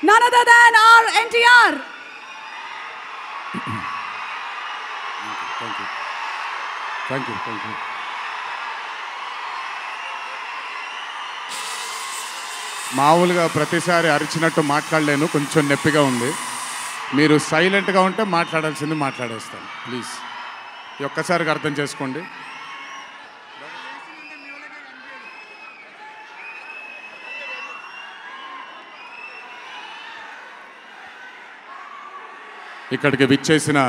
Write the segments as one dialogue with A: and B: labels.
A: none other than our NTR.
B: Thank you. మామూలుగా ప్రతిసారి అరిచినట్టు మాట్లాడలేను, కొంచెం నొప్పిగా ఉంది. మీరు సైలెంట్గా ఉంటే మాట్లాడాల్సింది మాట్లాడేస్తాను. ప్లీజ్ ఈ ఒక్కసారికి అర్థం చేసుకోండి. ఇక్కడికి విచ్చేసిన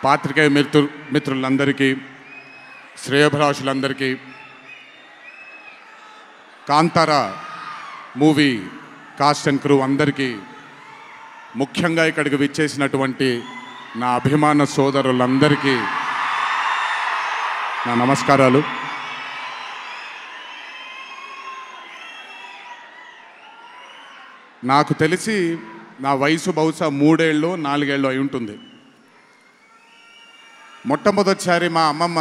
B: పాత్రికేయ మిత్రులందరికీ, శ్రేయోభిలాషులందరికీ, Kantara movie cast and crew అందరికీ, ముఖ్యంగా ఇక్కడికి విచ్చేసినటువంటి నా అభిమాన సోదరులందరికీ నా నమస్కారాలు. నాకు తెలిసి నా వయసు బహుశా 3 ఏళ్ళు 4 ఏళ్ళు అయి ఉంటుంది. మొట్టమొదటిసారి మా అమ్మమ్మ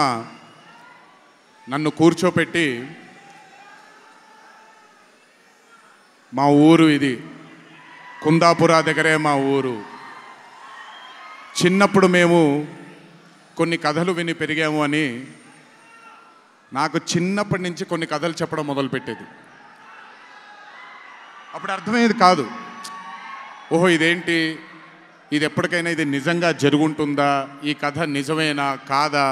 B: నన్ను కూర్చోపెట్టి, మా ఊరు ఇది, కుందాపురా దగ్గరే మా ఊరు, చిన్నప్పుడు మేము కొన్ని కథలు విని పెరిగాము అని నాకు చిన్నప్పటి నుంచి కొన్ని కథలు చెప్పడం మొదలుపెట్టేది. అప్పుడు అర్థమయ్యేది కాదు, ఓహో ఇదేంటి, ఇది ఎప్పటికైనా ఇది నిజంగా జరుగుంటుందా, ఈ కథ నిజమేనా కాదా,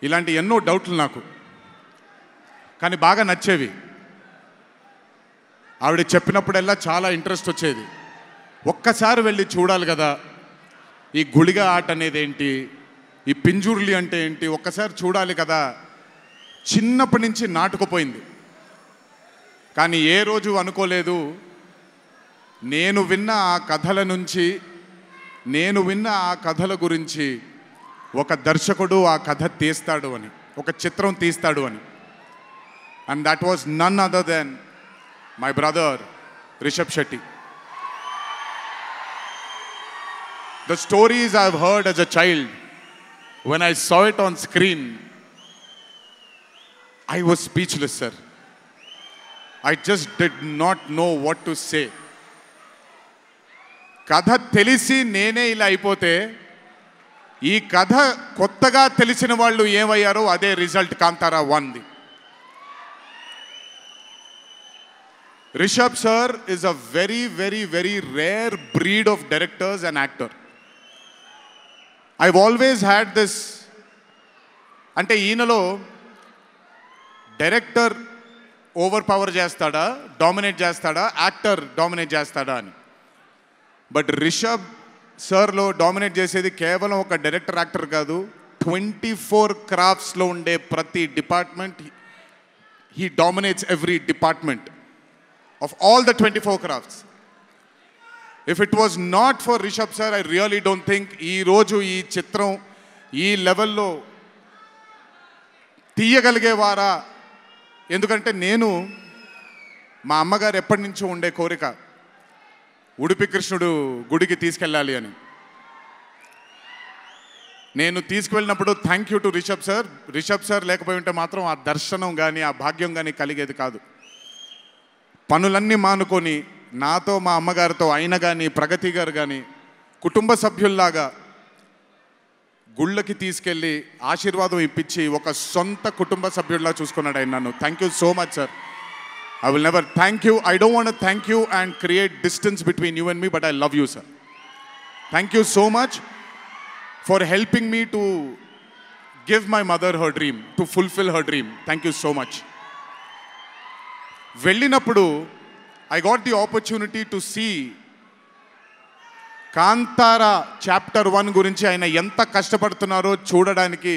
B: ఇలాంటి ఎన్నో డౌట్లు నాకు. కానీ బాగా నచ్చేవి. ఆవిడ చెప్పినప్పుడల్లా చాలా ఇంట్రెస్ట్ వచ్చేది. ఒక్కసారి వెళ్ళి చూడాలి కదా, ఈ గుళిగ ఆట అనేది ఏంటి, ఈ పింజుర్లి అంటే ఏంటి, ఒక్కసారి చూడాలి కదా. చిన్నప్పటి నుంచి నాటుకుపోయింది. కానీ ఏ రోజు అనుకోలేదు నేను విన్న ఆ కథల నుంచి, నేను విన్న ఆ కథల గురించి ఒక దర్శకుడు ఆ కథ తీస్తాడు అని, ఒక చిత్రం తీస్తాడు అని. And that was none other than my brother Rishab Shetty. The stories I've heard as a child, when I saw it on screen, I was speechless, sir. I just did not know what to say. కథ తెలిసి నేనే ఇలా అయిపోతే, ఈ కథ కొత్తగా తెలిసిన వాళ్ళు ఏమయ్యారో అదే రిజల్ట్ కాంతారా 1ది. Rishab sir is a very, very, very rare breed of directors and actor. I've always had this, అంటే ఈయనలో డైరెక్టర్ ఓవర్ పవర్ చేస్తాడా, డామినేట్ చేస్తాడా, యాక్టర్ డామినేట్ చేస్తాడా అని. బట్ రిషబ్ సార్లో డామినేట్ చేసేది కేవలం ఒక డైరెక్టర్ యాక్టర్ కాదు, 24 క్రాఫ్ట్స్లో ఉండే ప్రతి department. He dominates every department of all the 24 crafts. If it was not for Rishabh sir, I really don't think ee roju ee chitram ee level lo తీయగలిగేవారా. ఎందుకంటే నేను మా అమ్మగారు ఎప్పటి నుంచో ఉండే కోరిక ఉడిపి కృష్ణుడు గుడికి తీసుకెళ్ళాలి అని. నేను తీసుకువెళ్ళినప్పుడు thank you to Rishab sir. Rishab sir లేకపోయి ఉంటే మాత్రం ఆ దర్శనం కానీ ఆ భాగ్యం కానీ కలిగేది కాదు. పనులన్నీ మానుకొని నాతో మా అమ్మగారితో ఆయన కానీ ప్రగతి గారు కానీ కుటుంబ సభ్యుల్లాగా గుళ్ళకి తీసుకెళ్ళి ఆశీర్వాదం ఇప్పించి ఒక సొంత కుటుంబ సభ్యుల్లా చూసుకున్నాడు ఆయన నన్ను. Thank you so much sir. I will never thank you. I don't want to thank you and create distance between you and me, but I love you, sir. Thank you so much for helping me to give my mother her dream, to fulfill her dream. Thank you so much. వెళ్ళినప్పుడు I got the opportunity to see Kantara chapter 1 గురించి ఆయన ఎంత కష్టపడుతున్నారో చూడడానికి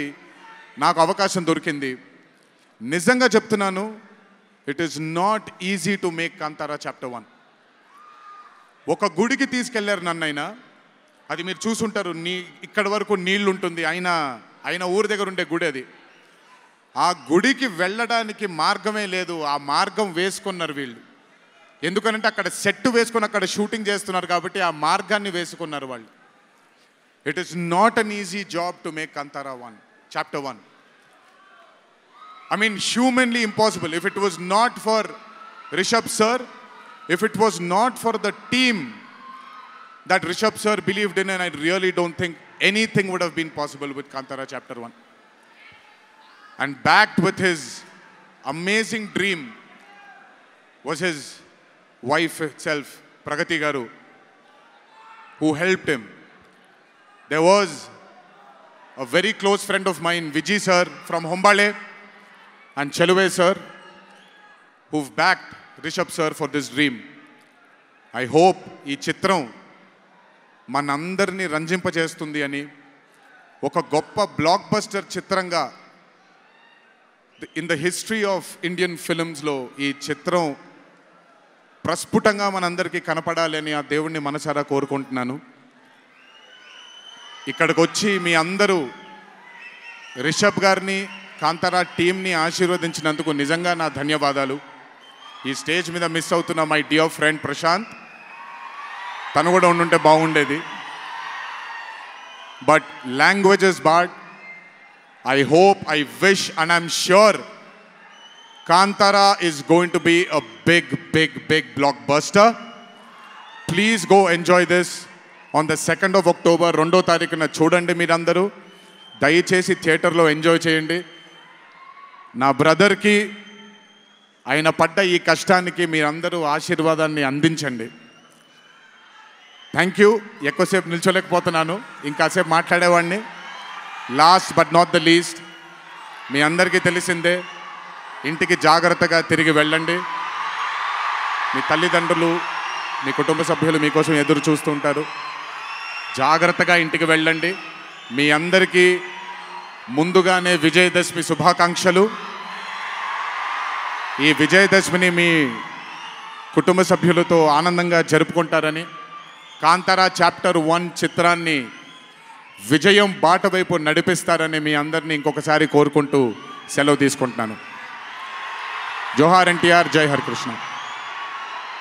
B: నాకు అవకాశం దొరికింది. నిజంగా చెప్తున్నాను, it is not easy to make Kantara chapter 1. ఒక గుడికి తీసుకెళ్లారు నన్నైనా, అది మీరు చూసుంటారు, ఇక్కడి వరకు నీళ్ళు ఉంటుంది, ఆయన ఊరి దగ్గర ఉండే గుడి అది. ఆ గుడికి వెళ్ళడానికి మార్గమే లేదు, ఆ మార్గం వేసుకున్నారు వీళ్ళు. ఎందుకనంటే అక్కడ సెట్ వేసుకొని అక్కడ షూటింగ్ చేస్తున్నారు కాబట్టి ఆ మార్గాన్ని వేసుకున్నారు వాళ్ళు. It is not an easy job to make Kantara 1 chapter 1. I mean, humanly impossible. If it was not for Rishabh sir, If it was not for the team that Rishabh sir believed in, and I really don't think anything would have been possible with Kantara Chapter 1. And backed with his amazing dream was his wife itself, Pragati Garu, who helped him. There was a very close friend of mine, Vijay sir from Hombale, and Cheluve sir, who've backed Rishabh sir for this dream. I hope ఈ చిత్రం మనందరినీ రంజింపజేస్తుంది అని, ఒక గొప్ప blockbuster చిత్రంగా in the history of Indian ఫిల్మ్స్లో ఈ చిత్రం ప్రస్ఫుటంగా మనందరికీ కనపడాలి అని ఆ దేవుణ్ణి మనసారా కోరుకుంటున్నాను. ఇక్కడికి వచ్చి మీ అందరూ రిషబ్ గారిని, కాంతారా టీంని ఆశీర్వదించినందుకు నిజంగా నా ధన్యవాదాలు. ఈ స్టేజ్ మీద మిస్ అవుతున్న మై డియర్ ఫ్రెండ్ ప్రశాంత్, తను కూడా ఉండుంటే బాగుండేది. But languages bad. I hope, I wish, and I'm sure Kantara is going to be a big, big, big blockbuster. Please go enjoy this on the 2nd of October. 2వ తారీఖున చూడండి మీరందరూ. దయచేసి థియేటర్లో ఎంజాయ్ చేయండి. నా బ్రదర్కి ఆయన పడ్డ ఈ కష్టానికి మీరందరూ ఆశీర్వాదాన్ని అందించండి. Thank you. ఎక్కువసేపు నిల్చోలేకపోతున్నాను, ఇంకాసేపు మాట్లాడేవాడిని. Last but not the least, మీ అందరికీ తెలిసిందే, ఇంటికి జాగ్రత్తగా తిరిగి వెళ్ళండి. మీ తల్లిదండ్రులు, మీ కుటుంబ సభ్యులు మీకోసం ఎదురు చూస్తూ ఉంటారు. జాగ్రత్తగా ఇంటికి వెళ్ళండి. మీ అందరికీ ముందుగానే విజయదశమి శుభాకాంక్షలు. ఈ విజయదశమిని మీ కుటుంబ సభ్యులతో ఆనందంగా జరుపుకుంటారని, కాంతారా చాప్టర్ 1 చిత్రాన్ని విజయం బాట వైపు నడిపిస్తారని మీ అందరినీ ఇంకొకసారి కోరుకుంటూ సెలవు తీసుకుంటున్నాను. జోహార్ ఎన్టీఆర్, జై హరికృష్ణ.